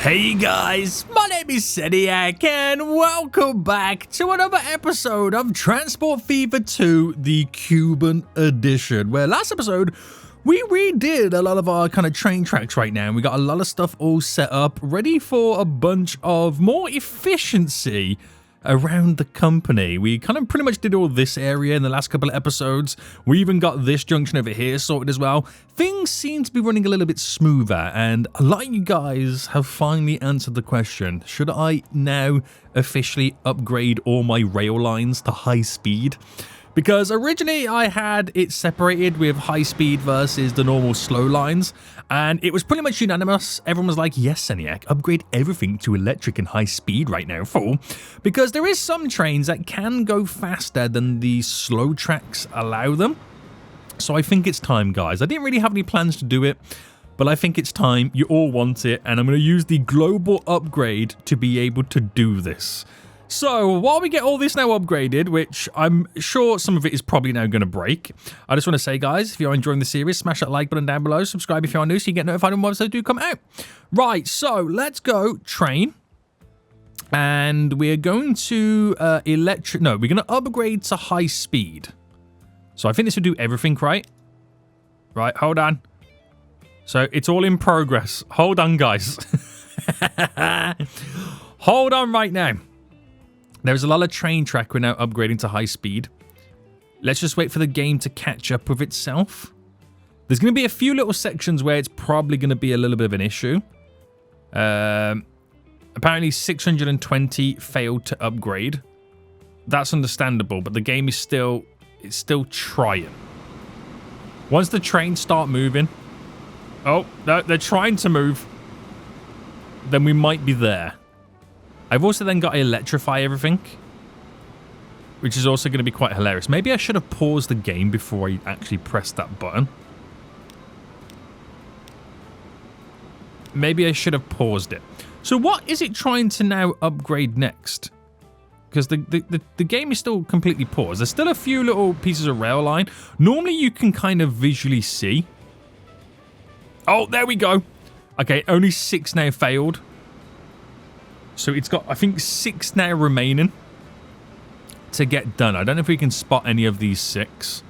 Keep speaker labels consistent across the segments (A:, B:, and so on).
A: Hey guys, my name is Seniac and welcome back to another episode of Transport Fever 2, the Cuban edition, where last episode we redid a lot of our kind of train tracks right now, and we got a lot of stuff all set up, ready for a bunch of more efficiency around the company. We kind of pretty much did all this area in the last couple of episodes. We even got this junction over here sorted as well. Things seem to be running a little bit smoother, and a lot of you guys have finally answered the question, should I now officially upgrade all my rail lines to high speed? Because originally I had it separated with high speed versus the normal slow lines, and it was pretty much unanimous. Everyone was like, yes, Seniac, upgrade everything to electric and high speed right now, fool. Because there is some trains that can go faster than the slow tracks allow them. So I think it's time, guys. I didn't really have any plans to do it, but I think it's time. You all want it, and I'm going to use the global upgrade to be able to do this. So, while we get all this now upgraded, which I'm sure some of it is probably now going to break, I just want to say, guys, if you're enjoying the series, smash that like button down below, subscribe if you are new so you get notified when episodes do come out. Right, so let's go train, and we're going to we're going to upgrade to high speed. So I think this will do everything, right? Right, hold on. So it's all in progress. Hold on, guys. Hold on right now. There's a lot of train track we're now upgrading to high speed. Let's just wait for the game to catch up with itself. There's going to be a few little sections where it's probably going to be a little bit of an issue. Apparently 620 failed to upgrade. That's understandable, but the game is still trying. Once the trains start moving, oh, no, they're trying to move, then we might be there. I've also then got to electrify everything, which is also going to be quite hilarious. Maybe I should have paused the game before I actually pressed that button. Maybe I should have paused it. So what is it trying to now upgrade next? Because the game is still completely paused. There's still a few little pieces of rail line. Normally you can kind of visually see. Oh, there we go. Okay, only 6 now failed. So it's got, I think, 6 now remaining to get done. I don't know if we can spot any of these 6.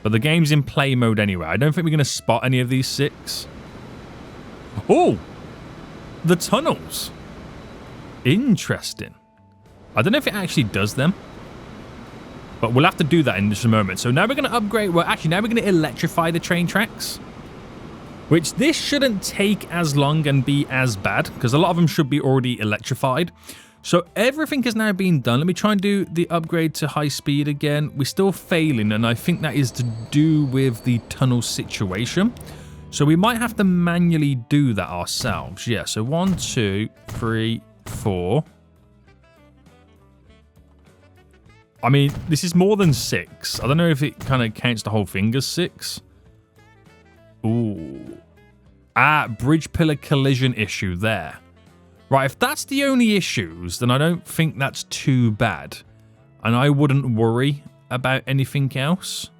A: But the game's in play mode anyway. I don't think we're going to spot any of these 6. Oh! The tunnels. Interesting. I don't know if it actually does them. But we'll have to do that in just a moment. So now we're going to upgrade. Well, actually, now we're going to electrify the train tracks. Which this shouldn't take as long and be as bad, because a lot of them should be already electrified. So everything has now been done. Let me try and do the upgrade to high speed again. We're still failing, and I think that is to do with the tunnel situation. So we might have to manually do that ourselves. Yeah, so 1, 2, 3, 4. I mean, this is more than 6. I don't know if it kind of counts the whole thing as 6. Ooh. Bridge pillar collision issue there. Right, if that's the only issues, then I don't think that's too bad. And I wouldn't worry about anything else.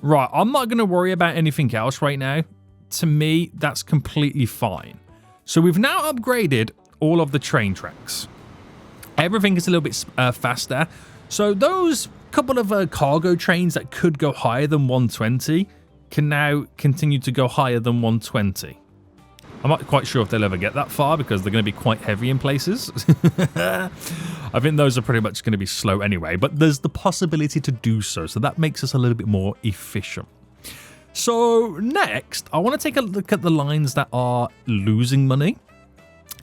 A: Right, I'm not going to worry about anything else right now. To me, that's completely fine. So we've now upgraded all of the train tracks. Everything is a little bit faster. So those couple of cargo trains that could go higher than 120 can now continue to go higher than 120. I'm not quite sure if they'll ever get that far because they're going to be quite heavy in places. I think those are pretty much going to be slow anyway, but there's the possibility to do so. So that makes us a little bit more efficient. So next, I want to take a look at the lines that are losing money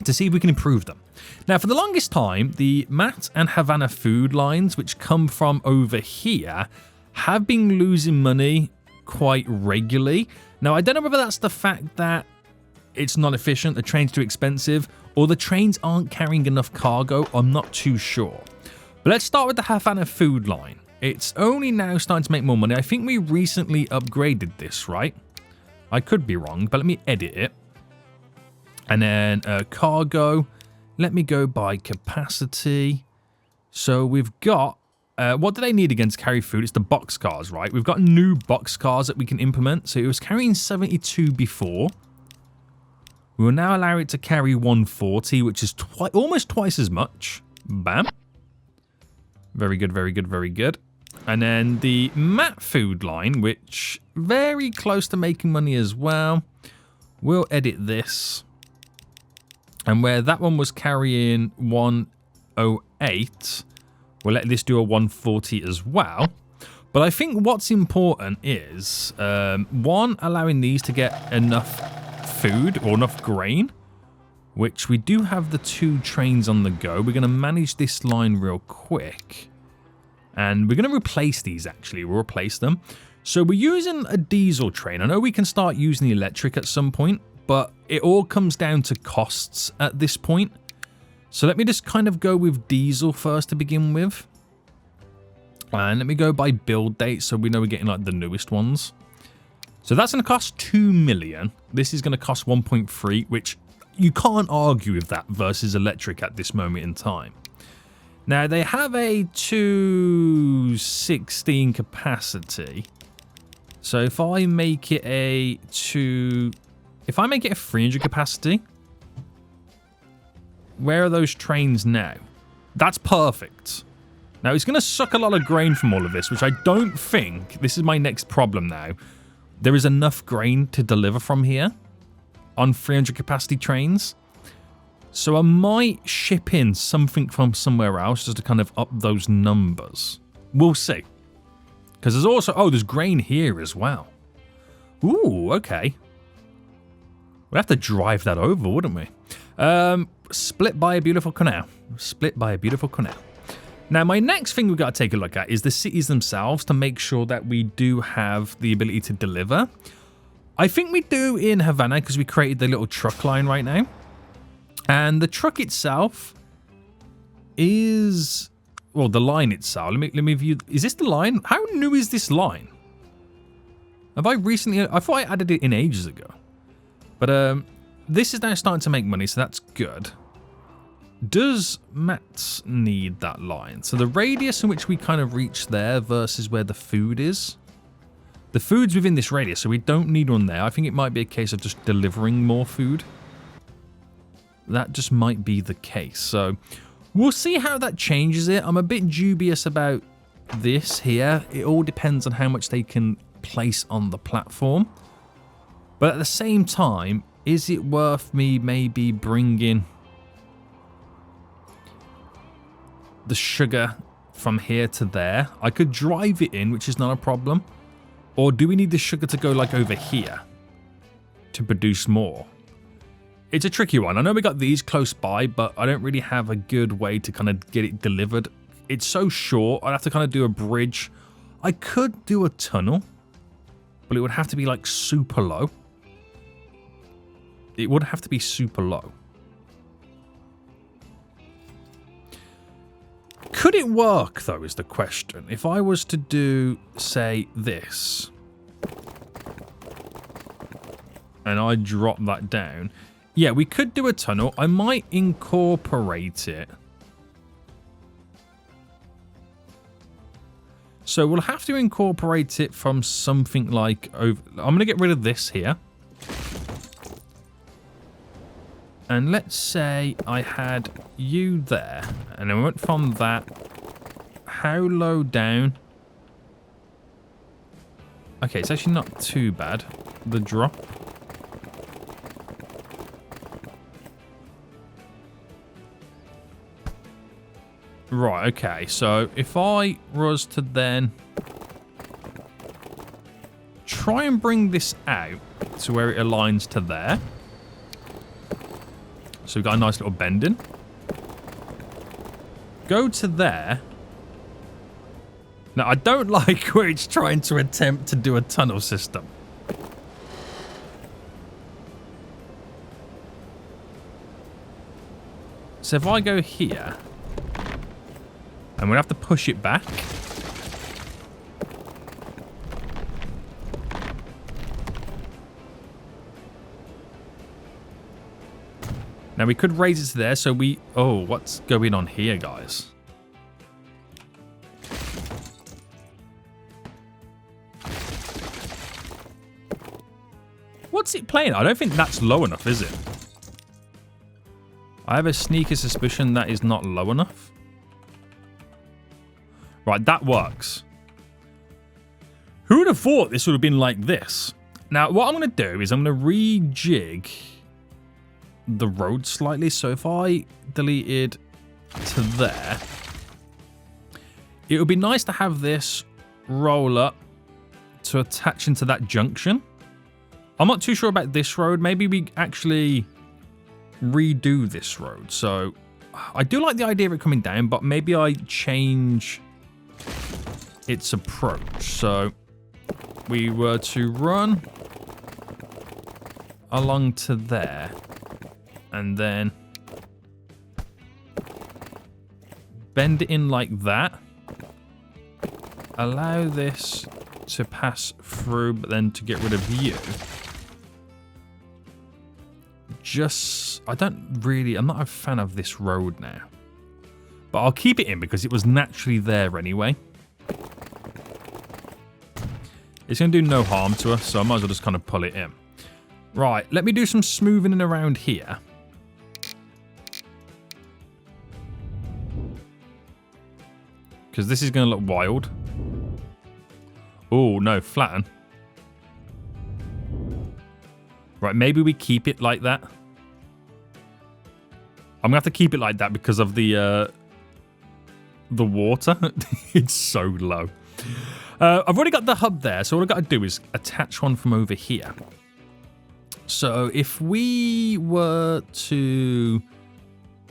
A: to see if we can improve them. Now, for the longest time, the Mat and Havana food lines, which come from over here, have been losing money quite regularly. Now, I don't know whether that's the fact that it's not efficient, the train's too expensive, or the trains aren't carrying enough cargo. I'm not too sure. But let's start with the Havana food line. It's only now starting to make more money. I think we recently upgraded this, right? I could be wrong, but let me edit it. And then cargo. Let me go by capacity. So we've got What do they need again to carry food? It's the boxcars, right? We've got new boxcars that we can implement. So it was carrying 72 before. We will now allow it to carry 140, which is almost twice as much. Bam. Very good, very good, very good. And then the mat food line, which very close to making money as well. We'll edit this. And where that one was carrying 108, we'll let this do a 140 as well. But I think what's important is, one, allowing these to get enough food or enough grain, which we do have the 2 trains on the go. We're going to manage this line real quick. And we're going to replace these, actually. We'll replace them. So we're using a diesel train. I know we can start using the electric at some point, but it all comes down to costs at this point. So let me just kind of go with diesel first to begin with. And let me go by build date so we know we're getting like the newest ones. So that's going to cost 2 million. This is going to cost 1.3, which you can't argue with that versus electric at this moment in time. Now, they have a 216 capacity. So if I make it a 300 capacity, where are those trains now? That's perfect. Now, it's going to suck a lot of grain from all of this, which I don't think, this is my next problem now, there is enough grain to deliver from here on 300 capacity trains. So I might ship in something from somewhere else just to kind of up those numbers. We'll see. Because there's also, oh, there's grain here as well. Ooh, okay. We'd have to drive that over, wouldn't we? Split by a beautiful canal. Split by a beautiful canal. Now, my next thing we've got to take a look at is the cities themselves to make sure that we do have the ability to deliver. I think we do in Havana because we created the little truck line right now. And the truck itself is, well, the line itself. Let me view. Is this the line? How new is this line? Have I recently? I thought I added it in ages ago. But this is now starting to make money, so that's good. Does Mats need that line? So the radius in which we kind of reach there versus where the food is. The food's within this radius, so we don't need one there. I think it might be a case of just delivering more food. That just might be the case. So we'll see how that changes it. I'm a bit dubious about this here. It all depends on how much they can place on the platform. But at the same time, is it worth me maybe bringing the sugar from here to there? I could drive it in, which is not a problem. Or do we need the sugar to go like over here to produce more? It's a tricky one. I know we got these close by, but I don't really have a good way to kind of get it delivered. It's so short. I'd have to kind of do a bridge. I could do a tunnel, but it would have to be like super low. It would have to be super low. Could it work, though, is the question. If I was to do, say, this, and I drop that down, yeah, we could do a tunnel. I might incorporate it. So we'll have to incorporate it from something like over. I'm going to get rid of this here. And let's say I had you there, and I went from that. How low down? Okay, it's actually not too bad, the drop. Right, okay, so if I was to then try and bring this out to where it aligns to there. So we've got a nice little bend in. Go to there. Now, I don't like where it's trying to attempt to do a tunnel system. So if I go here, and we'll have to push it back. Now, we could raise it to there, so we... Oh, what's going on here, guys? What's it playing? I don't think that's low enough, is it? I have a sneaky suspicion that is not low enough. Right, that works. Who would have thought this would have been like this? Now, what I'm going to do is I'm going to rejig the road slightly. So if I deleted to there, it would be nice to have this roll up to attach into that junction. I'm not too sure about this road. Maybe we actually redo this road. So I do like the idea of it coming down, but maybe I change its approach. So we were to run along to there and then bend it in like that. Allow this to pass through, but then to get rid of you. I'm not a fan of this road now. But I'll keep it in because it was naturally there anyway. It's going to do no harm to us, so I might as well just kind of pull it in. Right, let me do some smoothing around here. Because this is going to look wild. Oh, no, flatten. Right, maybe we keep it like that. I'm going to have to keep it like that because of the water. It's so low. I've already got the hub there, so all I've got to do is attach one from over here. So if we were to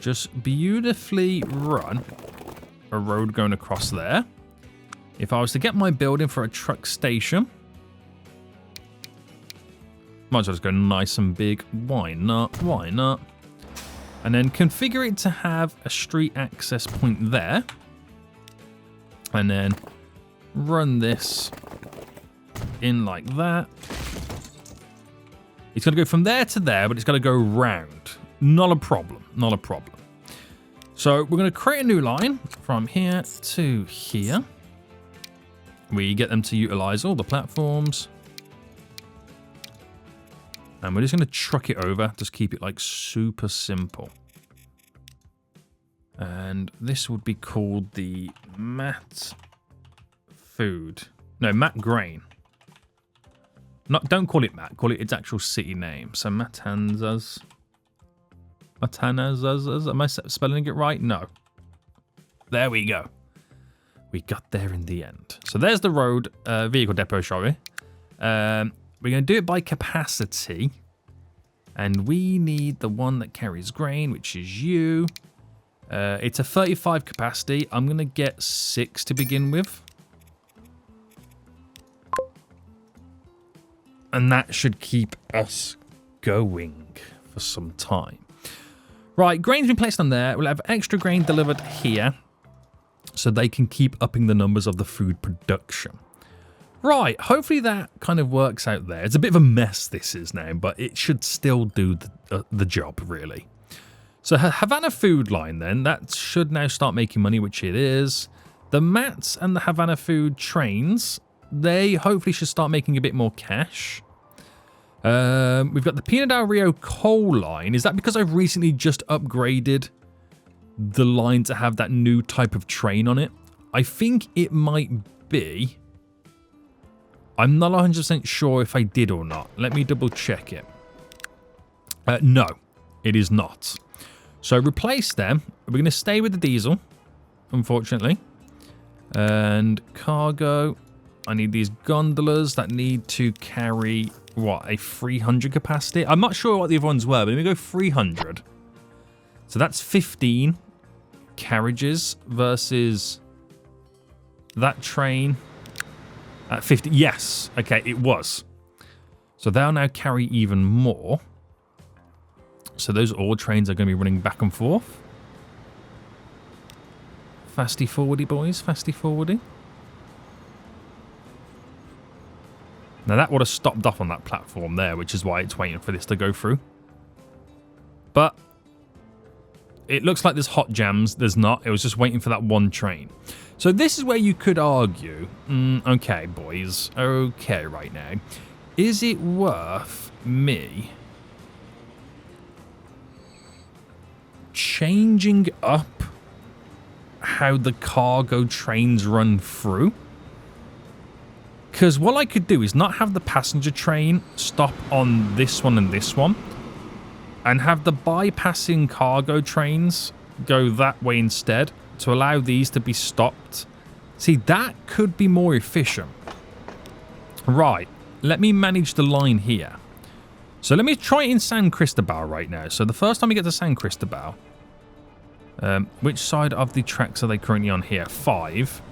A: just beautifully run a road going across there. If I was to get my building for a truck station, might as well just go nice and big. Why not? Why not? And then configure it to have a street access point there. And then run this in like that. It's going to go from there to there, but it's going to go round. Not a problem. Not a problem. So we're going to create a new line from here to here. We get them to utilize all the platforms. And we're just going to truck it over. Just keep it like super simple. And this would be called the Matt Food. No, Matt Grain. Don't call it Matt. Call it its actual city name. So Matanzas. Matanzas. Am I spelling it right? No. There we go. We got there in the end. So there's the road vehicle depot, sorry. We're going to do it by capacity. And we need the one that carries grain, which is you. It's a 35 capacity. I'm going to get 6 to begin with. And that should keep us going for some time. Right, grain's been placed on there. We'll have extra grain delivered here. So they can keep upping the numbers of the food production. Right, hopefully that kind of works out there. It's a bit of a mess this is now, but it should still do the job, really. So Havana Food Line then, that should now start making money, which it is. The Mats and the Havana Food trains, they hopefully should start making a bit more cash. We've got the Pino del Rio coal line. Is that because I've recently just upgraded the line to have that new type of train on it? I think it might be. I'm not 100% sure if I did or not. Let me double check it. No, it is not. So replace them. We're going to stay with the diesel, unfortunately. And cargo. I need these gondolas that need to carry, what, a 300 capacity? I'm not sure what the other ones were, but let me go 300. So that's 15 carriages versus that train at 50. Yes, okay, it was. So they'll now carry even more. So those ore trains are going to be running back and forth. Fasty forwardy, boys, fasty forwardy. Now that would have stopped off on that platform there, which is why it's waiting for this to go through. But it looks like there's hot jams. There's not. It was just waiting for that one train. So this is where you could argue, okay, boys, okay right now. Is it worth me changing up how the cargo trains run through. Because what I could do is not have the passenger train stop on this one and this one, and have the bypassing cargo trains go that way instead to allow these to be stopped. See, that could be more efficient. Right, let me manage the line here. So let me try it in San Cristobal right now. So the first time we get to San Cristobal, which side of the tracks are they currently on here? 5.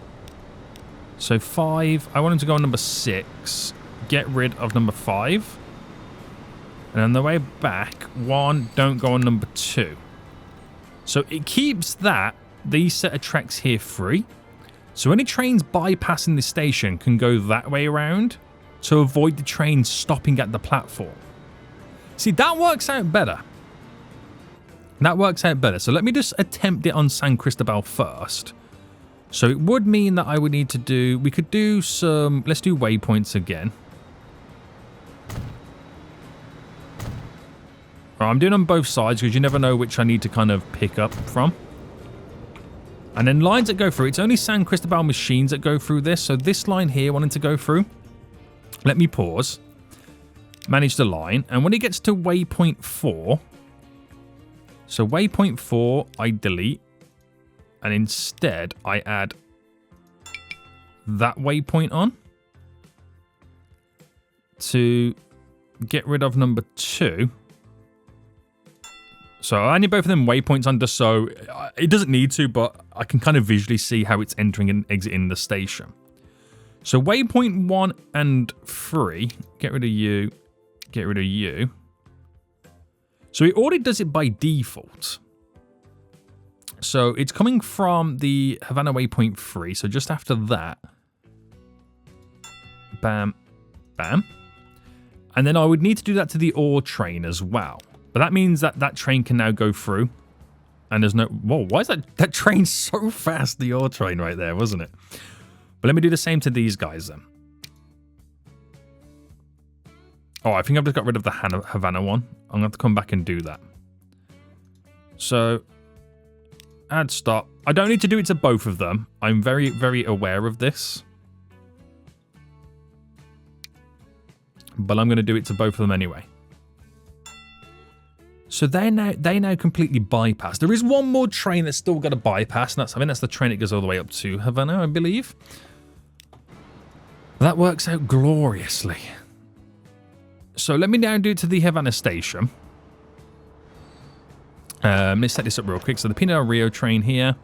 A: So 5, I want them to go on number 6, get rid of number 5. And on the way back, 1, don't go on number 2. So it keeps these set of tracks here free. So any trains bypassing the station can go that way around to avoid the train stopping at the platform. See, that works out better. That works out better. So let me just attempt it on San Cristobal first. So it would mean that I would need to do... We could do some... Let's do waypoints again. Right, I'm doing on both sides because you never know which I need to kind of pick up from. And then lines that go through. It's only San Cristobal machines that go through this. So this line here wanting to go through. Let me pause. Manage the line. And when it gets to waypoint 4... So waypoint 4, I delete. And instead, I add that waypoint on to get rid of number 2. So I need both of them waypoints under, so it doesn't need to, but I can kind of visually see how it's entering and exiting the station. So waypoint 1 and 3, get rid of you, get rid of you. So it already does it by default. So it's coming from the Havana waypoint 3, so just after that. Bam, bam. And then I would need to do that to the ore train as well. But that means that that train can now go through. And there's no... Whoa, why is that train so fast, the ore train right there, wasn't it? But let me do the same to these guys then. Oh, I think I've just got rid of the Havana one. I'm going to have to come back and do that. So... Add stop. I don't need to do it to both of them. I'm very, very aware of this. But I'm going to do it to both of them anyway. So they now completely bypass. There is one more train that's still got to bypass, and I think that's the train that goes all the way up to Havana, I believe. That works out gloriously. So let me now do it to the Havana station. Let's set this up real quick. So the Pinar del Rio train here,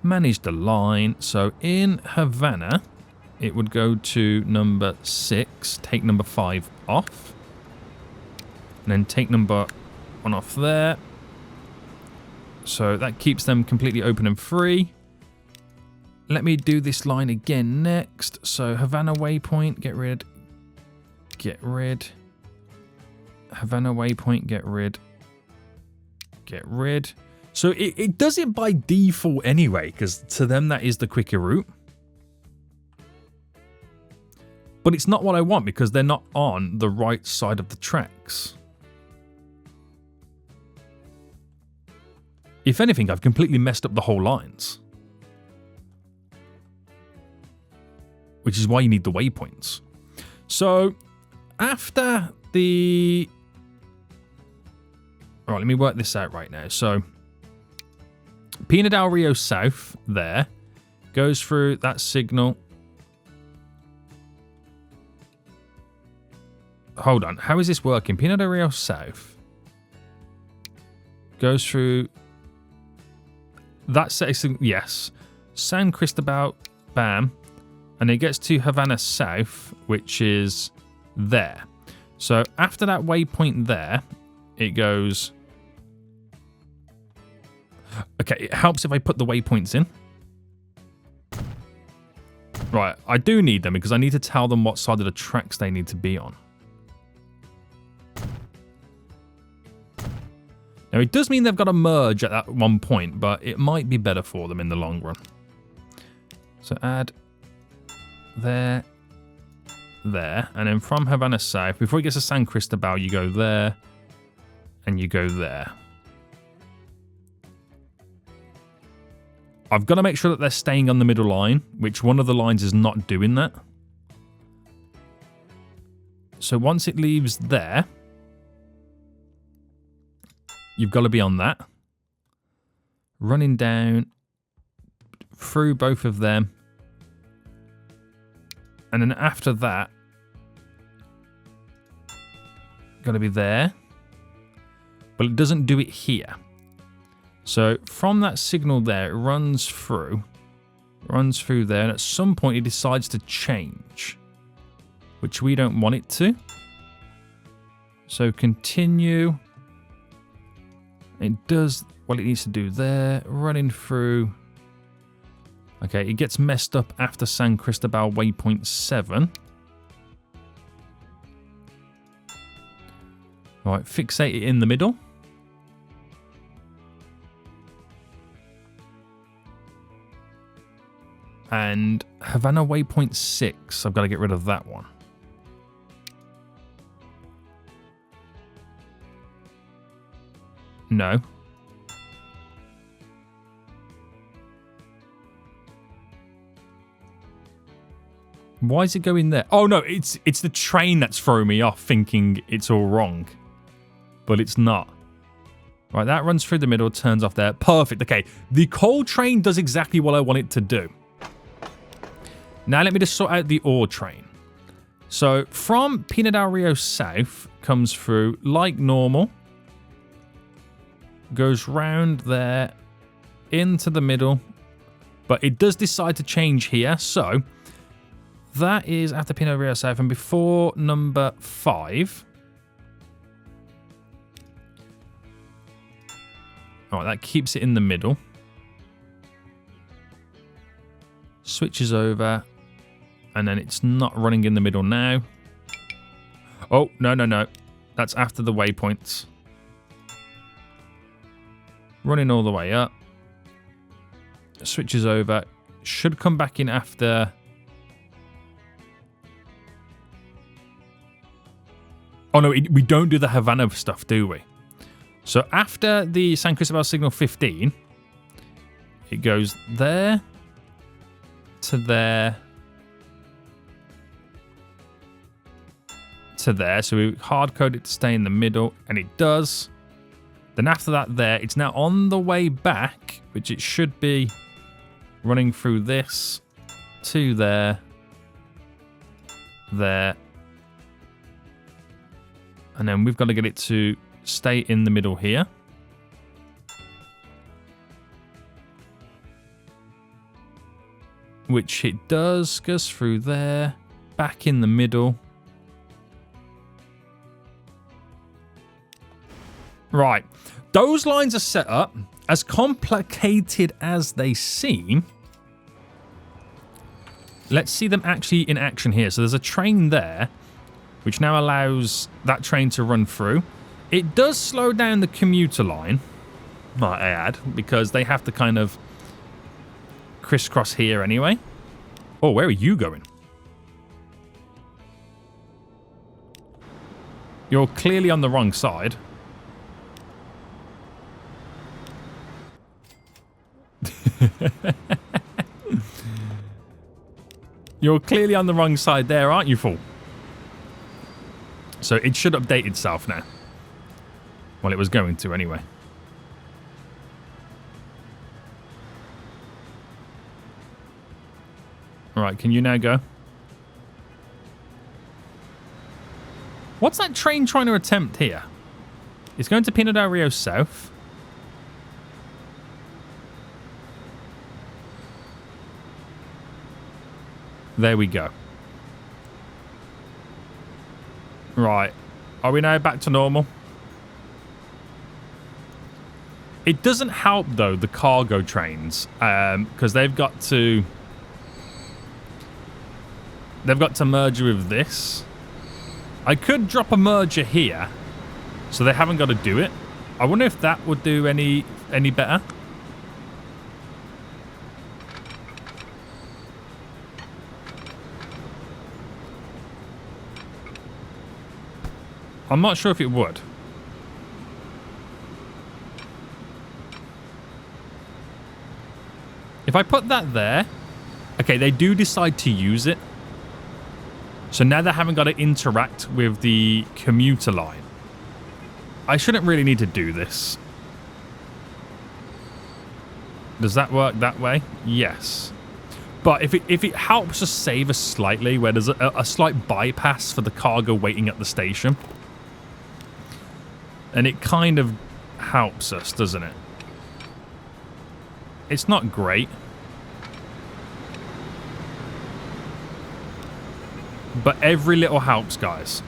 A: manage the line. So in Havana, it would go to number 6, take number 5 off, and then take number 1 off there. So that keeps them completely open and free. Let me do this line again next. So Havana waypoint, get rid. Havana waypoint, get rid. So it does it by default anyway, because to them that is the quicker route. But it's not what I want because they're not on the right side of the tracks. If anything, I've completely messed up the whole lines. Which is why you need the waypoints. So after the... All right, let me work this out right now. So, Pinar del Rio South there goes through that signal. Hold on, how is this working? Pinar del Rio South goes through that set of signal. Yes, San Cristobal, bam, and it gets to Havana South, which is there. So after that waypoint there, it goes... Okay, it helps if I put the waypoints in. Right, I do need them because I need to tell them what side of the tracks they need to be on. Now, it does mean they've got to merge at that one point, but it might be better for them in the long run. So add there, there, and then from Havana South, before it gets to San Cristobal, you go there, and you go there. I've got to make sure that they're staying on the middle line, which one of the lines is not doing that. So once it leaves there, you've got to be on that. Running down through both of them. And then after that, got to be there. But it doesn't do it here. So from that signal there, it runs through there, and at some point it decides to change, which we don't want it to. So continue. It does what it needs to do there, running through. Okay, it gets messed up after San Cristobal waypoint 7. Right, fixate it in the middle. And Havana waypoint 6, I've got to get rid of that one. No. Why is it going there? Oh no, it's the train that's throwing me off, thinking it's all wrong. But it's not. Right, that runs through the middle, turns off there. Perfect. Okay, the coal train does exactly what I want it to do. Now let me just sort out the ore train. So from Pina del Rio South, comes through like normal. Goes round there, into the middle. But it does decide to change here, so that is after Pina del Rio South and before number 5. Alright, that keeps it in the middle. Switches over. And then it's not running in the middle now. Oh, no. That's after the waypoints. Running all the way up. Switches over. Should come back in after. Oh, no, we don't do the Havana stuff, do we? So after the San Cristobal signal 15, it goes there to there to there. So we hard code it to stay in the middle, and it does. Then after that there, it's now on the way back, which it should be running through this to there, there. And then we've got to get it to stay in the middle here. Which it does, goes through there, back in the middle. Right, those lines are set up as complicated as they seem. Let's see them actually in action here. So there's a train there, which now allows that train to run through. It does slow down the commuter line, might I add, because they have to kind of crisscross here anyway. Oh, where are you going? You're clearly on the wrong side. You're clearly on the wrong side there, aren't you, fool? So it should update itself now. Well, it was going to anyway. Alright, can you now go? What's that train trying to attempt here? It's going to Pina del Rio South. There we go. Right. Are we now back to normal? It doesn't help, though, the cargo trains, because they've got to merge with this. I could drop a merger here, so they haven't got to do it. I wonder if that would do any better. I'm not sure if it would. If I put that there, okay, they do decide to use it. So now they haven't got to interact with the commuter line. I shouldn't really need to do this. Does that work that way? Yes. But if it helps us save us slightly, where there's a slight bypass for the cargo waiting at the station, and it kind of helps us, doesn't it? It's not great. But every little helps, guys.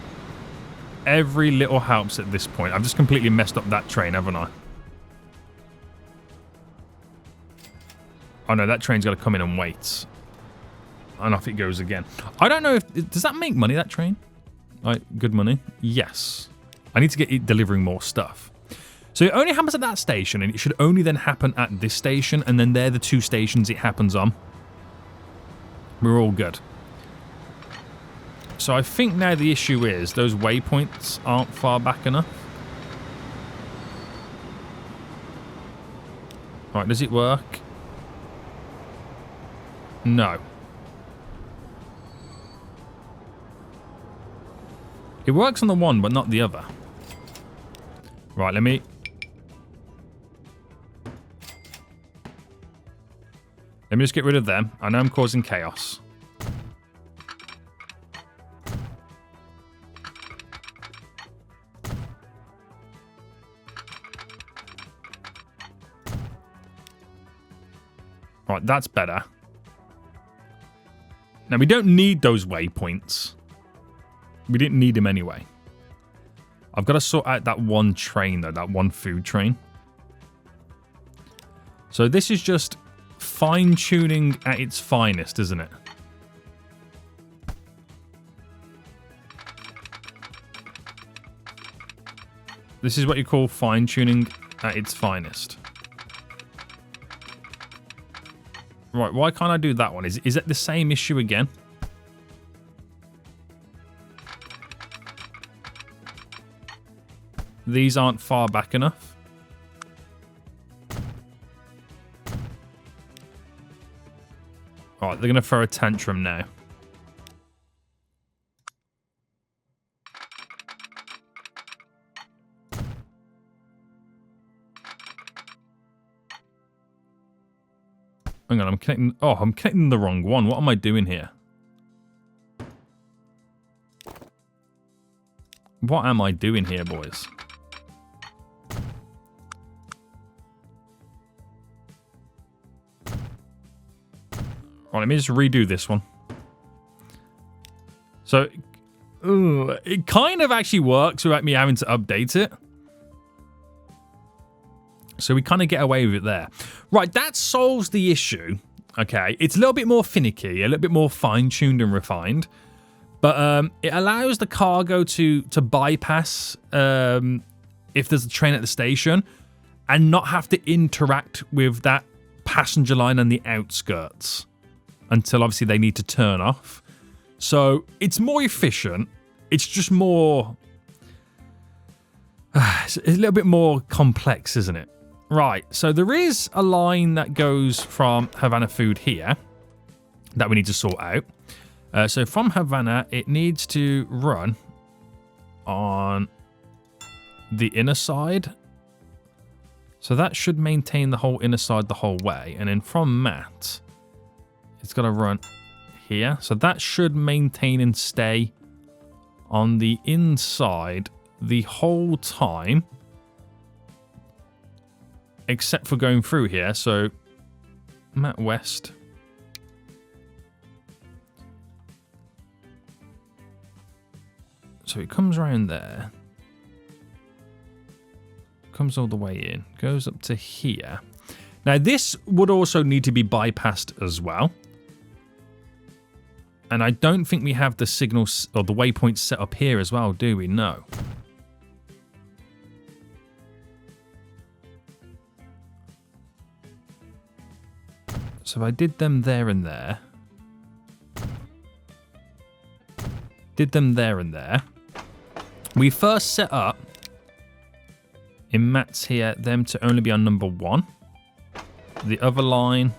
A: Every little helps at this point. I've just completely messed up that train, haven't I? Oh no, that train's got to come in and wait. And off it goes again. I don't know if... Does that make money, that train? Good money? Yes. I need to get it delivering more stuff. So it only happens at that station, and it should only then happen at this station, and then they're the two stations it happens on. We're all good. So I think now the issue is those waypoints aren't far back enough. Right, does it work? No. It works on the one, but not the other. Right, let me just get rid of them. I know I'm causing chaos. Right, that's better. Now, we don't need those waypoints. We didn't need them anyway. I've got to sort out that one train, though. That one food train. So this is just fine-tuning at its finest, isn't it? This is what you call fine-tuning at its finest. Right, why can't I do that one? Is it the same issue again? These aren't far back enough. Alright, they're going to throw a tantrum now. Hang on, I'm connecting... Oh, I'm connecting the wrong one. What am I doing here? What am I doing here, boys? Right, let me just redo this one. So, it kind of actually works without me having to update it. So we kind of get away with it there. Right, that solves the issue. Okay, it's a little bit more finicky, a little bit more fine-tuned and refined. But it allows the cargo to bypass if there's a train at the station and not have to interact with that passenger line on the outskirts until obviously they need to turn off. So it's more efficient. It's just more... it's a little bit more complex, isn't it? Right, so there is a line that goes from Havana Food here that we need to sort out. So from Havana, it needs to run on the inner side. So that should maintain the whole inner side the whole way. And then from that, it's got to run here. So that should maintain and stay on the inside the whole time. Except for going through here. So Matt West. So it comes around there. Comes all the way in. Goes up to here. Now this would also need to be bypassed as well. And I don't think we have the signals or the waypoints set up here as well, do we? No. So if I did them there and there. Did them there and there. We first set up in Matt's here them to only be on number 1. The other line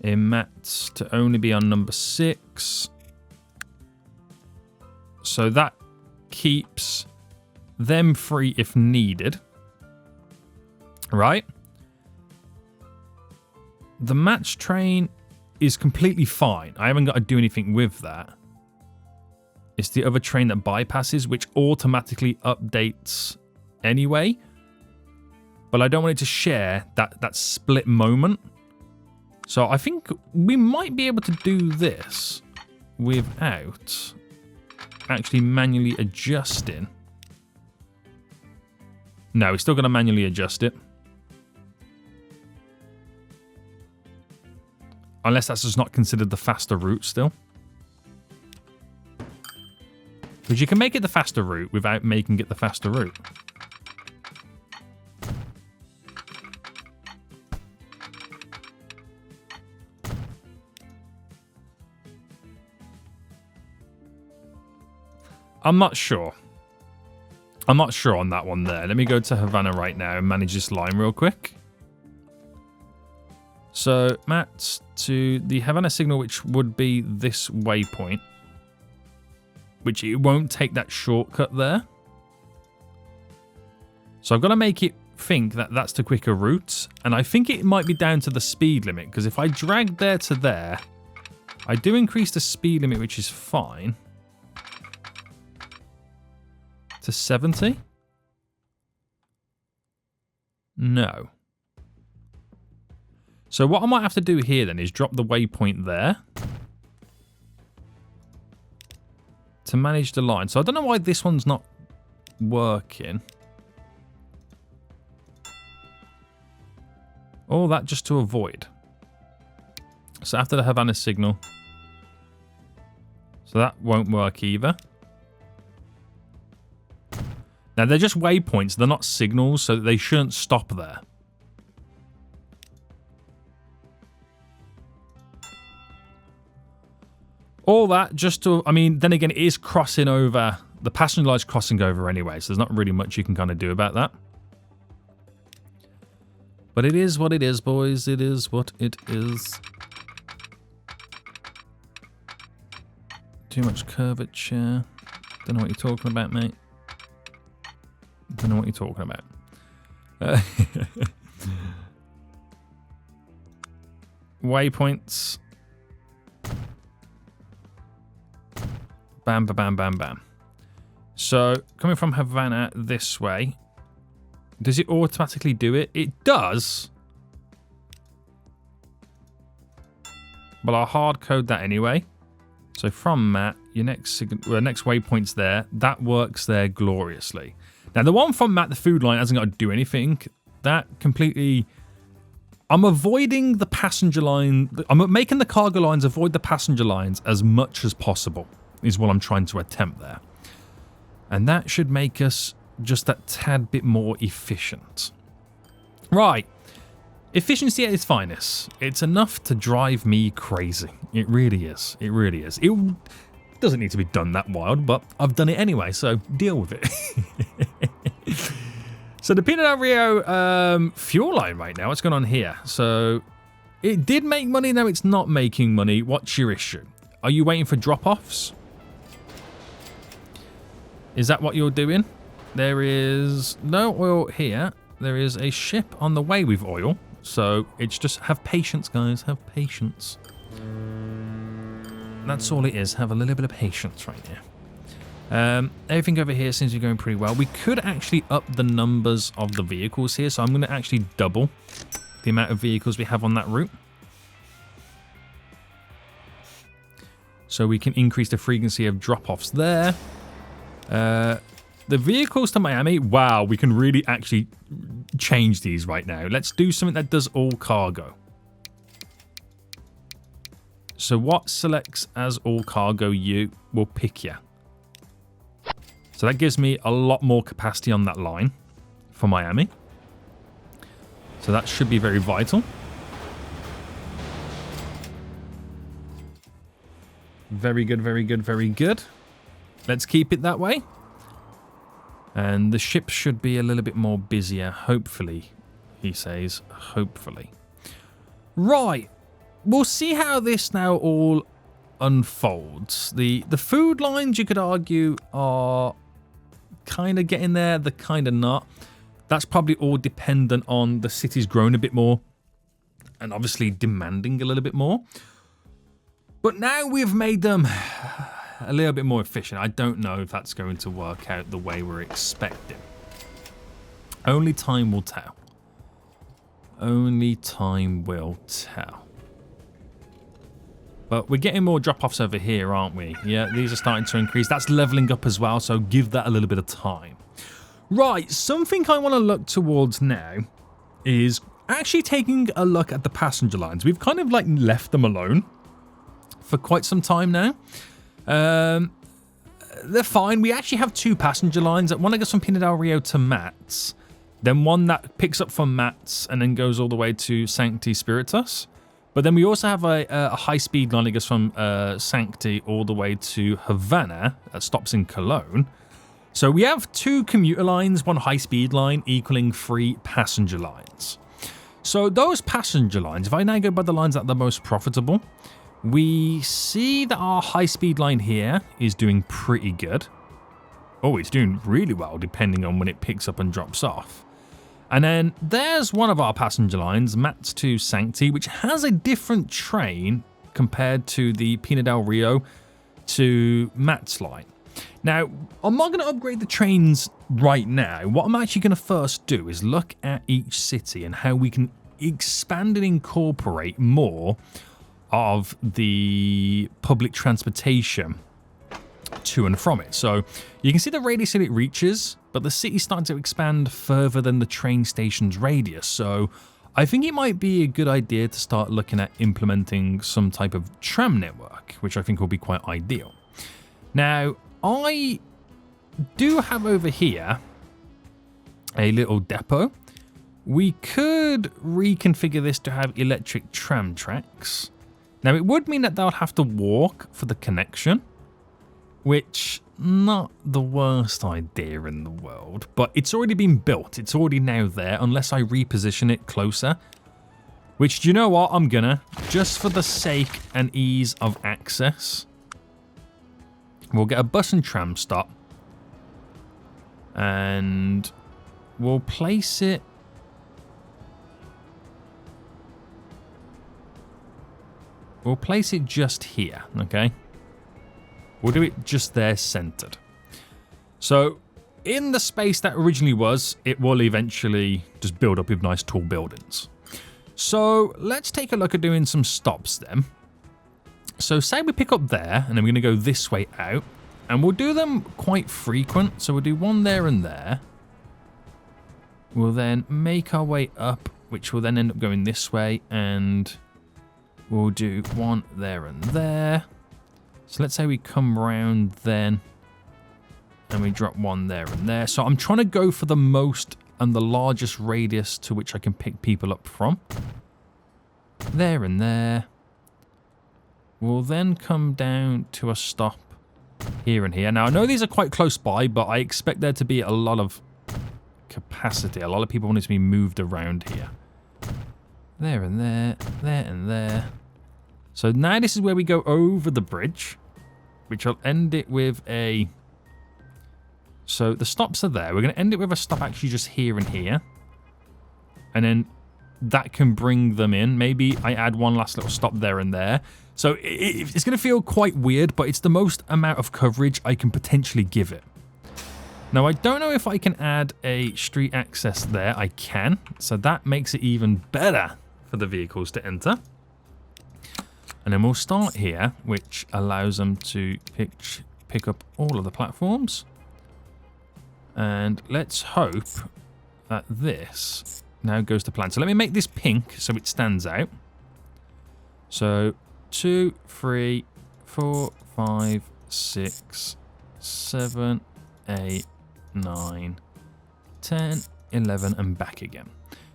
A: in mats to only be on number 6. So that keeps them free if needed. Right? The match train is completely fine. I haven't got to do anything with that. It's the other train that bypasses, which automatically updates anyway. But I don't want it to share that split moment. So I think we might be able to do this without actually manually adjusting. No, we're still going to manually adjust it. Unless that's just not considered the faster route still. Because you can make it the faster route without making it the faster route. I'm not sure. I'm not sure on that one there. Let me go to Havana right now and manage this line real quick. So, Matt, to the Havana signal, which would be this waypoint. Which it won't take that shortcut there. So I've got to make it think that that's the quicker route. And I think it might be down to the speed limit. Because if I drag there to there, I do increase the speed limit, which is fine. To 70? No. So what I might have to do here then is drop the waypoint there. To manage the line. So I don't know why this one's not working. All that just to avoid. So after the Havana signal. So that won't work either. Now they're just waypoints. They're not signals, so they shouldn't stop there. All that just to, I mean, then again, it is crossing over, the passenger line's crossing over anyway, so there's not really much you can kind of do about that. But it is what it is, boys. It is what it is. Too much curvature. Don't know what you're talking about, mate. Don't know what you're talking about. Waypoints. Bam, bam, bam, bam. So, coming from Havana this way, does it automatically do it? It does. But I'll hard code that anyway. So from Matt, your next waypoint's there. That works there gloriously. Now, the one from Matt, the food line, hasn't got to do anything. That completely... I'm avoiding the passenger line. I'm making the cargo lines avoid the passenger lines as much as possible. Is what I'm trying to attempt there. And that should make us just that tad bit more efficient. Right. Efficiency at its finest. It's enough to drive me crazy. It really is. It really is. It doesn't need to be done that wild, but I've done it anyway, so deal with it. So the Pinot del Rio fuel line right now, what's going on here? So it did make money, now it's not making money. What's your issue? Are you waiting for drop-offs? Is that what you're doing? There is no oil here. There is a ship on the way with oil. So it's just have patience, guys. Have patience. That's all it is. Have a little bit of patience right here. Everything over here seems to be going pretty well. We could actually up the numbers of the vehicles here. So I'm going to actually double the amount of vehicles we have on that route. So we can increase the frequency of drop-offs there. The vehicles to Miami, wow, we can really actually change these right now. Let's do something that does all cargo. So what selects as all cargo you will pick you. So that gives me a lot more capacity on that line for Miami. So that should be very vital. Very good, very good, very good. Let's keep it that way. And the ship should be a little bit more busier, hopefully, he says. Hopefully. Right. we'll see how this now all unfolds. The food lines, you could argue, are kind of getting there. They're kind of not. That's probably all dependent on the city's growing a bit more and obviously demanding a little bit more. But now we've made them a little bit more efficient. I don't know if that's going to work out the way we're expecting. Only time will tell. Only time will tell. But we're getting more drop-offs over here, aren't we? Yeah, these are starting to increase. That's leveling up as well, so give that a little bit of time. Right, something I want to look towards now is actually taking a look at the passenger lines. We've kind of like left them alone for quite some time now. They're fine. We actually have two passenger lines. One that goes from Pina del Rio to Mats, then one that picks up from Mats and then goes all the way to Sancti Spiritus. But then we also have a high-speed line that goes from Sancti all the way to Havana that stops in Cologne. So we have two commuter lines, one high-speed line equaling 3 passenger lines. So those passenger lines, if I now go by the lines that are the most profitable, we see that our high-speed line here is doing pretty good. Oh, it's doing really well depending on when it picks up and drops off. And then there's one of our passenger lines, Mats to Sancti, which has a different train compared to the Pina del Rio to Mats line. Now, I'm not going to upgrade the trains right now. What I'm actually going to first do is look at each city and how we can expand and incorporate more of the public transportation to and from it. So you can see the radius that it reaches, but the city's starting to expand further than the train station's radius. So I think it might be a good idea to start looking at implementing some type of tram network, which I think will be quite ideal. Now, I do have over here a little depot. We could reconfigure this to have electric tram tracks. Now, it would mean that they'll have to walk for the connection, which not the worst idea in the world, but it's already been built. It's already now there, unless I reposition it closer, which, do you know what? I'm gonna, just for the sake and ease of access, we'll get a bus and tram stop and we'll place it just here, okay? We'll do it just there centered. So in the space that originally was, it will eventually just build up with nice tall buildings. So let's take a look at doing some stops then. So say we pick up there and then we're going to go this way out and we'll do them quite frequent. So we'll do one there and there. We'll then make our way up, which will then end up going this way, and we'll do one there and there. So let's say we come round then and we drop one there and there. So I'm trying to go for the most and the largest radius to which I can pick people up from. There and there. We'll then come down to a stop here and here. Now, I know these are quite close by, but I expect there to be a lot of capacity. A lot of people want it to be moved around here. There and there, there and there. So now this is where we go over the bridge, which I'll end it with a... So the stops are there. We're going to end it with a stop actually just here and here. And then that can bring them in. Maybe I add one last little stop there and there. So it's going to feel quite weird, but it's the most amount of coverage I can potentially give it. Now, I don't know if I can add a street access there. I can. So that makes it even better for the vehicles to enter. And then we'll start here, which allows them to pick up all of the platforms. And let's hope that this now goes to plan. So let me make this pink so it stands out. So 2, 3, 4, 5, 6, 7, 8, 9, 10, 11, and back again.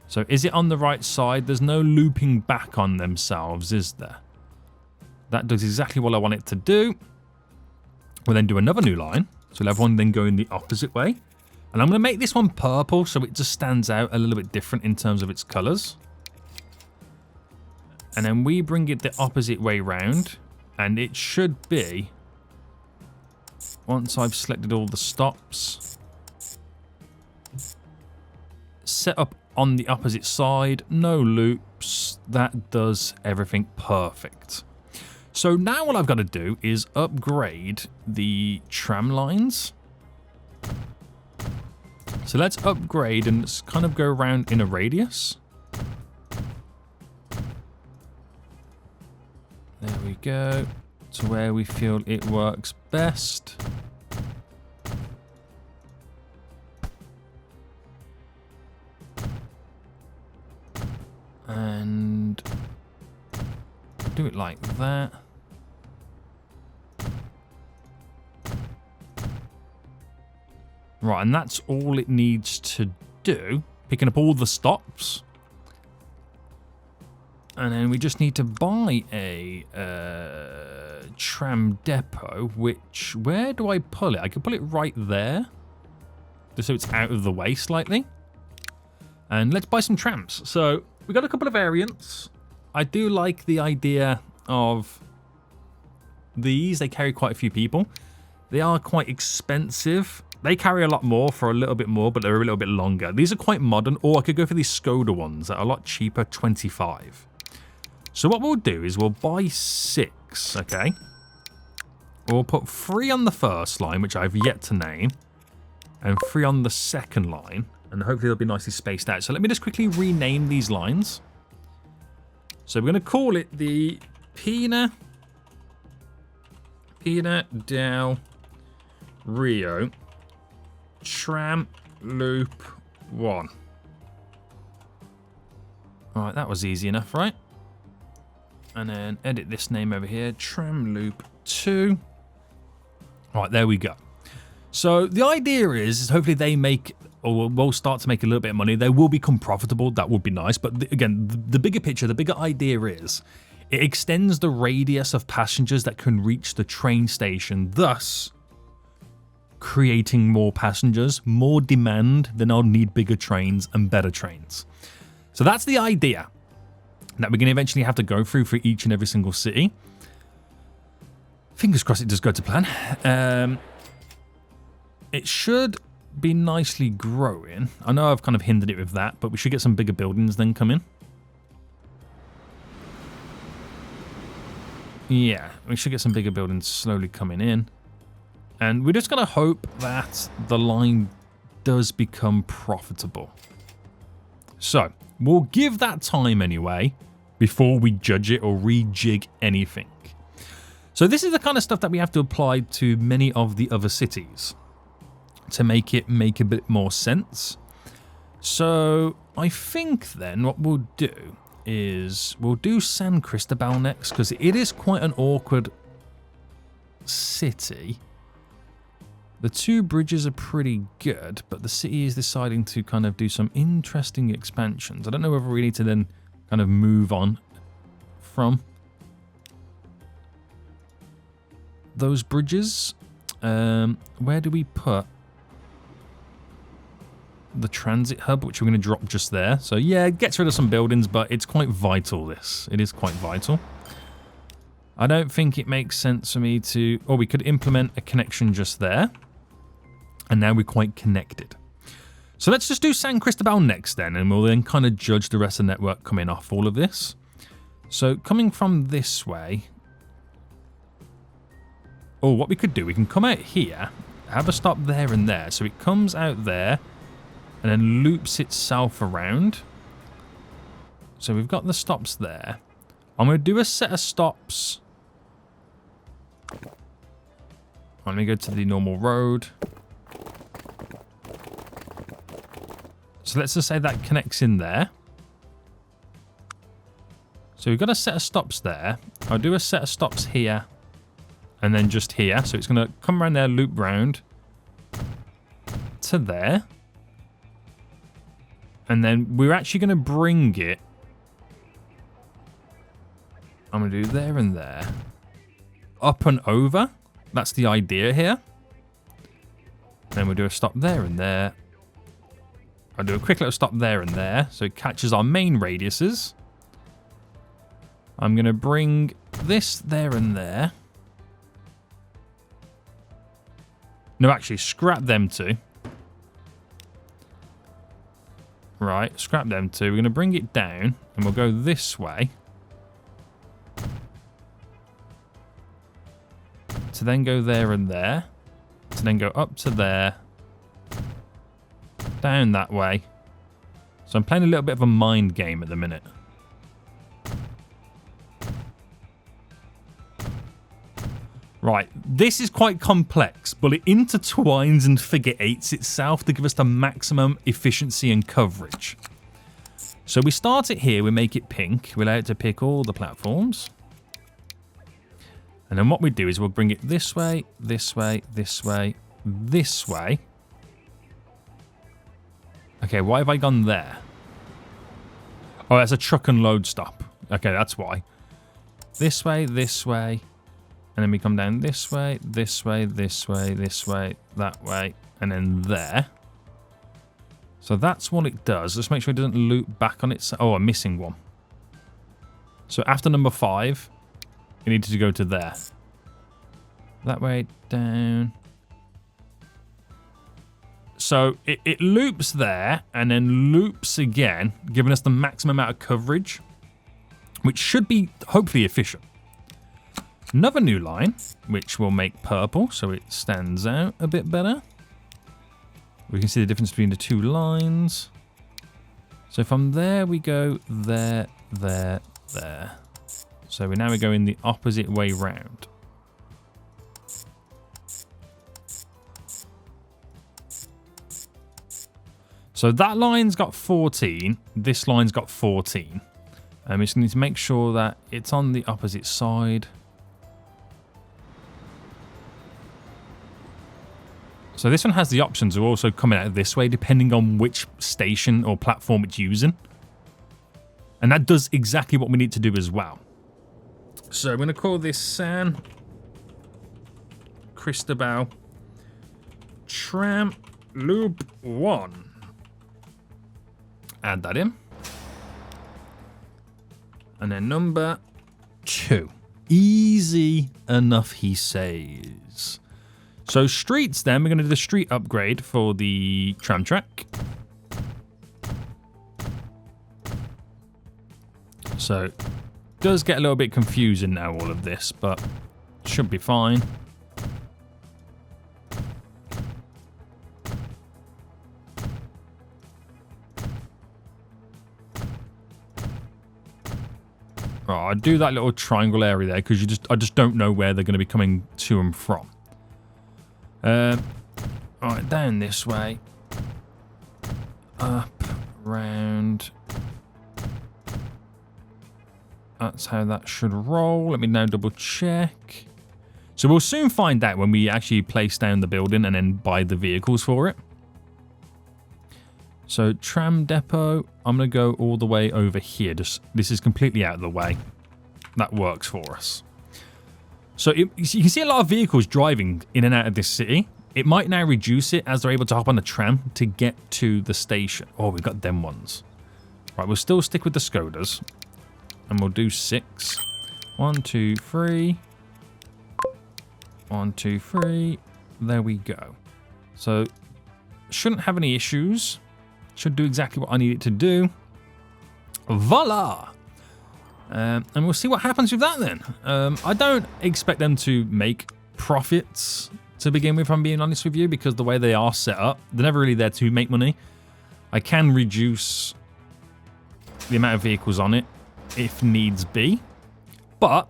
A: So is it on the right side? There's no looping back on themselves, is there? That does exactly what I want it to do. We'll then do another new line. So we'll have one then going the opposite way. And I'm going to make this one purple so it just stands out a little bit different in terms of its colors. And then we bring it the opposite way round. And it should be, once I've selected all the stops, set up on the opposite side, no loops. That does everything perfect. So now what I've got to do is upgrade the tram lines. So let's upgrade and let's kind of go around in a radius. There we go. To where we feel it works best. And do it like that. Right, and that's all it needs to do. Picking up all the stops. And then we just need to buy a tram depot, which, where do I pull it? I could pull it right there. Just so it's out of the way slightly. And let's buy some trams. So we got a couple of variants. I do like the idea of these. They carry quite a few people. They are quite expensive. They carry a lot more for a little bit more, but they're a little bit longer. These are quite modern, or I could go for these Skoda ones that are a lot cheaper, 25. So what we'll do is we'll buy 6, okay? We'll put 3 on the first line, which I've yet to name, and 3 on the second line, and hopefully they'll be nicely spaced out. So let me just quickly rename these lines. So we're going to call it the Pina del Rio Tram Loop 1. Alright, that was easy enough, right? And then edit this name over here, Tram Loop 2. Alright, there we go. So the idea is hopefully they make, or will start to make a little bit of money. They will become profitable. That would be nice. But again, the bigger picture, the bigger idea is it extends the radius of passengers that can reach the train station, thus creating more passengers, more demand. Then I'll need bigger trains and better trains. So that's the idea that we're going to eventually have to go through for each and every single city. Fingers crossed it does go to plan. It should be nicely growing. I know I've kind of hindered it with that, but we should get some bigger buildings then come in. Yeah, we should get some bigger buildings slowly coming in. And we're just going to hope that the line does become profitable. So, we'll give that time anyway before we judge it or rejig anything. So this is the kind of stuff that we have to apply to many of the other cities to make it make a bit more sense. So I think then what we'll do is we'll do San Cristobal next, because it is quite an awkward city. The 2 bridges are pretty good, but the city is deciding to kind of do some interesting expansions. I don't know whether we need to then kind of move on from those bridges. Where do we put the transit hub, which we're going to drop just there? So yeah, it gets rid of some buildings, but it's quite vital, this. It is quite vital. I don't think it makes sense for me to... Or we could implement a connection just there. And now we're quite connected. So let's just do San Cristobal next then, and we'll then kind of judge the rest of the network coming off all of this. So coming from this way... Oh, what we could do, we can come out here, have a stop there and there. So it comes out there and then loops itself around. So we've got the stops there. I'm going to do a set of stops. Let me go to the normal road. So let's just say that connects in there. So we've got a set of stops there. I'll do a set of stops here. And then just here. So it's going to come around there, loop round to there. And then we're actually going to bring it. I'm going to do there and there. Up and over. That's the idea here. Then we'll do a stop there and there. I'll do a quick little stop there and there. So it catches our main radiuses. I'm going to bring this there and there. No, actually, scrap them two. Right, scrap them two. We're going to bring it down, and we'll go this way. To then go there and there. To then go up to there. Down that way. So I'm playing a little bit of a mind game at the minute. Right, this is quite complex, but it intertwines and figure eights itself to give us the maximum efficiency and coverage. So we start it here, we make it pink, we allow it to pick all the platforms. And then what we do is we'll bring it this way, this way, this way, this way. Okay, why have I gone there? Oh, that's a truck and load stop. Okay, that's why. This way, this way. And then we come down this way, this way, this way, this way, that way, and then there. So that's what it does. Let's make sure it doesn't loop back on itself. Oh, I'm missing one. So after number 5, it needed to go to there. That way, down. So it loops there, and then loops again, giving us the maximum amount of coverage, which should be hopefully efficient. Another new line, which will make purple, so it stands out a bit better. We can see the difference between the two lines. So from there we go there, there, there. So now we go in the opposite way round. So that line's got 14, this line's got 14. We just need to make sure that it's on the opposite side. So this one has the options of also coming out this way, depending on which station or platform it's using. And that does exactly what we need to do as well. So I'm going to call this San Cristobal Tram Loop 1. Add that in. And then number 2. Easy enough, he says. So streets then, we're going to do the street upgrade for the tram track. So it does get a little bit confusing now, all of this, but should be fine. Right, I'd do that little triangle area there because I just don't know where they're going to be coming to and from. Right, down this way. Up, round. That's how that should roll. Let me now double check. So we'll soon find out when we actually place down the building and then buy the vehicles for it. So tram depot, I'm going to go all the way over here. This is completely out of the way. That works for us. So you can see a lot of vehicles driving in and out of this city. It might now reduce it as they're able to hop on the tram to get to the station. Oh, we've got them ones. Right, we'll still stick with the Skodas. And we'll do 6. 1, 2, 3. 1, 2, 3. There we go. So, shouldn't have any issues. Should do exactly what I need it to do. Voila! And we'll see what happens with that then. I don't expect them to make profits to begin with, if I'm being honest with you, because the way they are set up, they're never really there to make money. I can reduce the amount of vehicles on it if needs be, but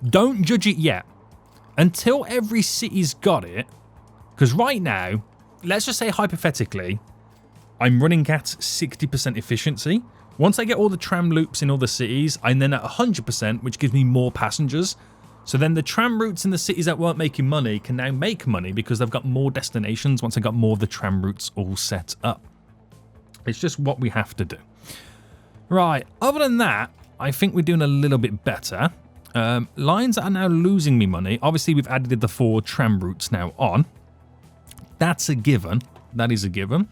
A: don't judge it yet until every city's got it, because right now, let's just say hypothetically, I'm running at 60% efficiency. Once I get all the tram loops in all the cities, I'm then at 100%, which gives me more passengers. So then the tram routes in the cities that weren't making money can now make money because they've got more destinations once I got more of the tram routes all set up. It's just what we have to do. Right, other than that, I think we're doing a little bit better. Lines that are now losing me money. Obviously, we've added the 4 tram routes now on. That's a given. That is a given.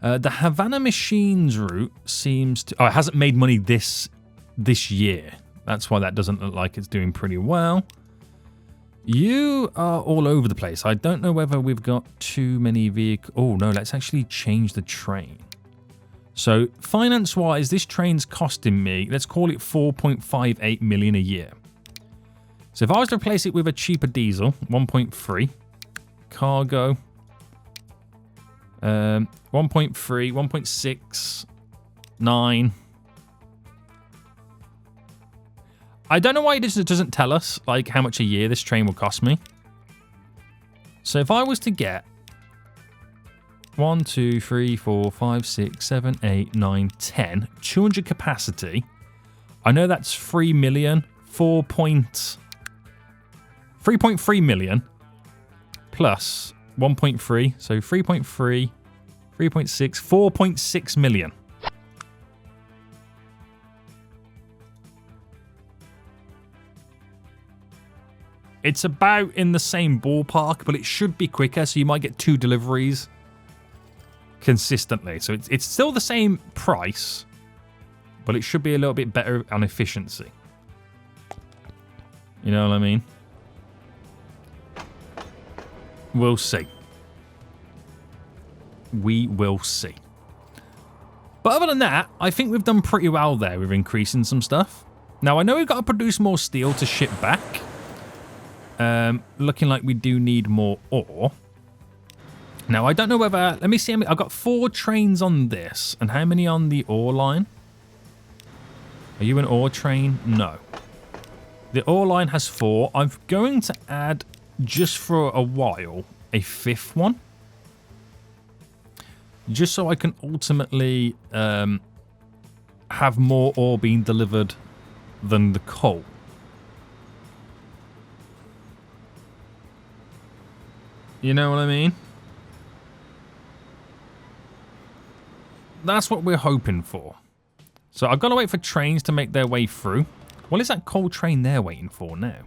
A: The Havana Machines route seems to... Oh, it hasn't made money this year. That's why that doesn't look like it's doing pretty well. You are all over the place. I don't know whether we've got too many vehicles. Oh, no, let's actually change the train. So finance-wise, this train's costing me, let's call it 4.58 million a year. So if I was to replace it with a cheaper diesel, 1.3, cargo, 1.3, 1.6, 9. I don't know why it doesn't tell us like how much a year this train will cost me. So if I was to get 1, 2, 3, 4, 5, 6, 7, 8, 9, 10, 200 capacity. I know that's 3 million, 3.3 million plus 1.3, so 3.3, 3.6, 4.6 million. It's about in the same ballpark, but it should be quicker, so you might get 2 deliveries consistently. So it's still the same price, but it should be a little bit better on efficiency. You know what I mean? We'll see. We will see. But other than that, I think we've done pretty well there with increasing some stuff. Now, I know we've got to produce more steel to ship back. Looking like we do need more ore. Now, I don't know whether... Let me see. I've got 4 trains on this. And how many on the ore line? Are you an ore train? No. The ore line has 4. I'm going to add, just for a while, a 5th one. Just so I can ultimately have more ore being delivered than the coal. You know what I mean? That's what we're hoping for. So I've got to wait for trains to make their way through. What is that coal train they're waiting for now?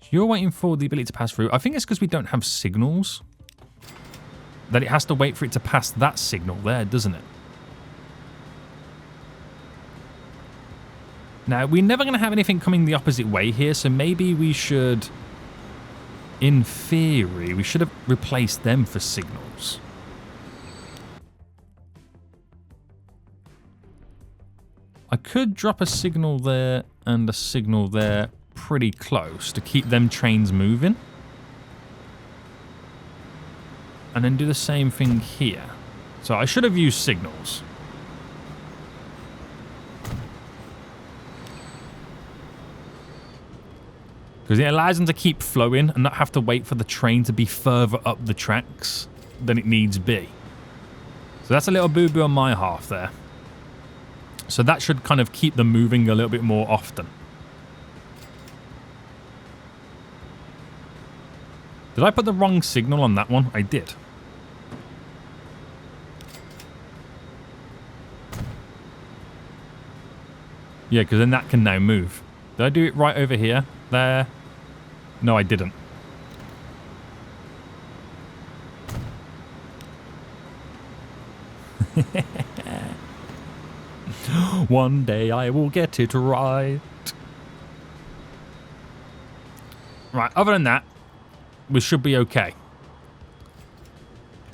A: So you're waiting for the ability to pass through. I think it's because we don't have signals. That it has to wait for it to pass that signal there, doesn't it? Now, we're never going to have anything coming the opposite way here, so maybe we should... In theory, we should have replaced them for signals. I could drop a signal there and a signal there pretty close to keep them trains moving. And then do the same thing here. So I should have used signals. Because it allows them to keep flowing and not have to wait for the train to be further up the tracks than it needs be. So that's a little boo-boo on my half there. So that should kind of keep them moving a little bit more often. Did I put the wrong signal on that one? I did. Yeah, because then that can now move. Did I do it right over here? There? No, I didn't. One day I will get it right. Right, other than that, we should be okay.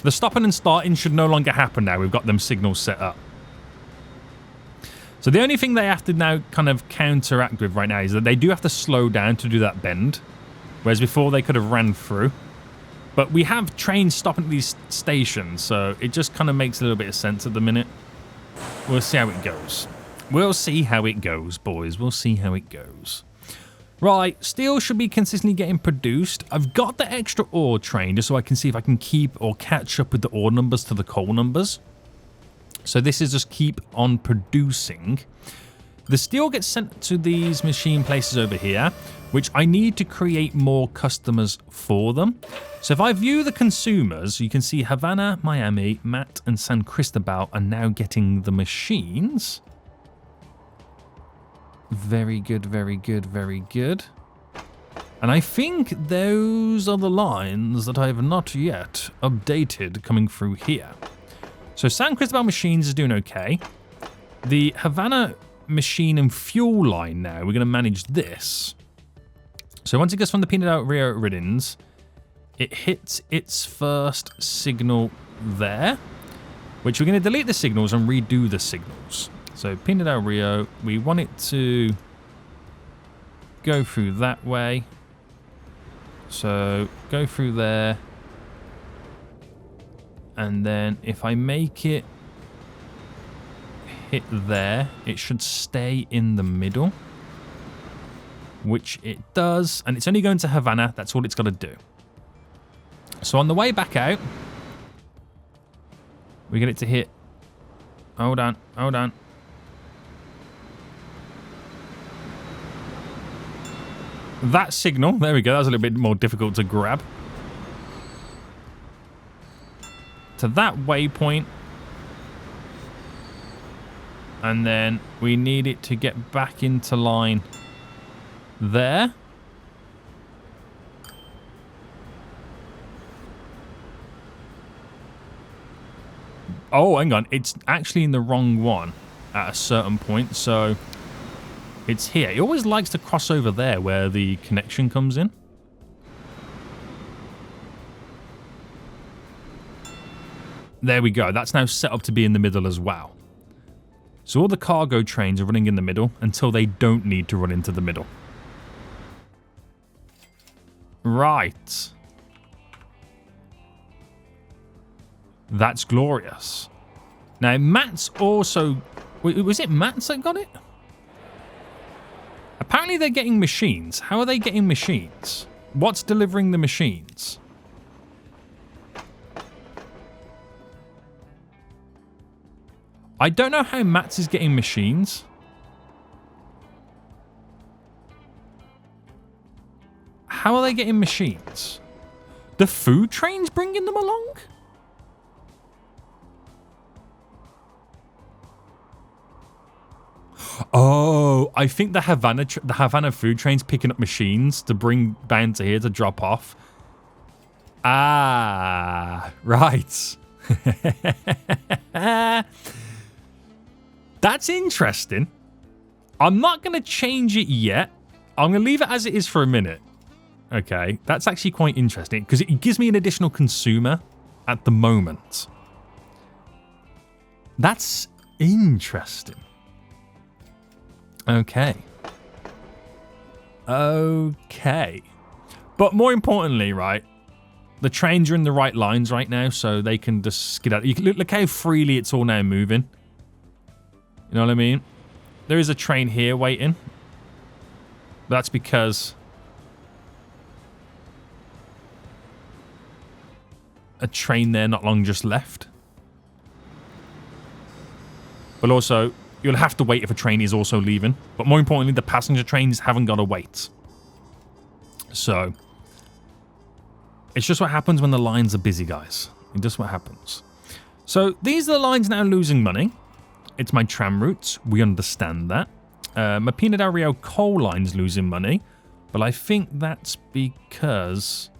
A: The stopping and starting should no longer happen now. We've got them signals set up. So the only thing they have to now kind of counteract with right now is that they do have to slow down to do that bend. Whereas before they could have ran through. But we have trains stopping at these stations, so it just kind of makes a little bit of sense at the minute. We'll see how it goes. We'll see how it goes, boys. We'll see how it goes. Right, steel should be consistently getting produced. I've got the extra ore train just so I can see if I can keep or catch up with the ore numbers to the coal numbers. So this is just keep on producing. The steel gets sent to these machine places over here, which I need to create more customers for them. So if I view the consumers, you can see Havana, Miami, Matt, and San Cristobal are now getting the machines. Very good, very good, very good. And I think those are the lines that I have not yet updated coming through here. So San Cristobal Machines is doing okay. The Havana machine and fuel line now, we're going to manage this. So once it gets from the Pinar del Rio Riddens, it hits its first signal there, which we're going to delete the signals and redo the signals. So Pinar del Rio, we want it to go through that way. So go through there. And then if I make it hit there, it should stay in the middle, which it does. And it's only going to Havana. That's all it's got to do. So on the way back out, we get it to hit. Hold on. Hold on. That signal. There we go. That was a little bit more difficult to grab. To that waypoint. And then we need it to get back into line there. Oh, hang on. It's actually in the wrong one at a certain point. So it's here. It always likes to cross over there where the connection comes in. There we go. That's now set up to be in the middle as well. So all the cargo trains are running in the middle until they don't need to run into the middle. Right. That's glorious. Now, Matt's also... Was it Matt's that got it? Apparently they're getting machines. How are they getting machines? What's delivering the machines? I don't know how Matt's is getting machines. How are they getting machines? The food train's bringing them along? Oh, I think the Havana food train's picking up machines to bring down to here to drop off. Ah, right. That's interesting. I'm not going to change it yet. I'm going to leave it as it is for a minute. Okay, that's actually quite interesting because it gives me an additional consumer at the moment. That's interesting. Okay. Okay. But more importantly, right, the trains are in the right lines right now, so they can just skid out. You can look how freely it's all now moving. You know what I mean? There is a train here waiting. That's because a train there not long just left. But also, you'll have to wait if a train is also leaving. But more importantly, the passenger trains haven't got to wait. So, it's just what happens when the lines are busy, guys. It's just what happens. So, these are the lines now losing money. It's my tram routes. We understand that. My Pinar del Rio coal line's losing money. But I think that's because...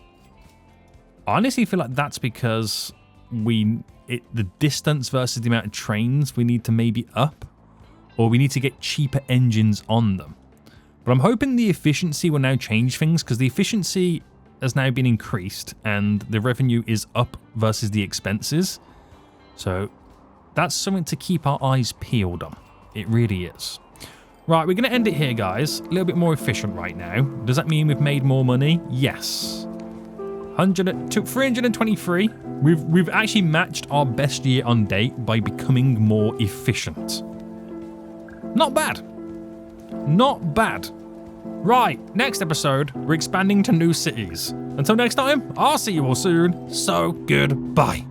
A: I honestly feel like that's because the distance versus the amount of trains we need to maybe up. Or we need to get cheaper engines on them. But I'm hoping the efficiency will now change things, because the efficiency has now been increased and the revenue is up versus the expenses. So that's something to keep our eyes peeled on. It really is. Right, we're going to end it here, guys. A little bit more efficient right now. Does that mean we've made more money? Yes. 323. We've actually matched our best year on date by becoming more efficient. Not bad. Not bad. Right, next episode, we're expanding to new cities. Until next time, I'll see you all soon. So, goodbye.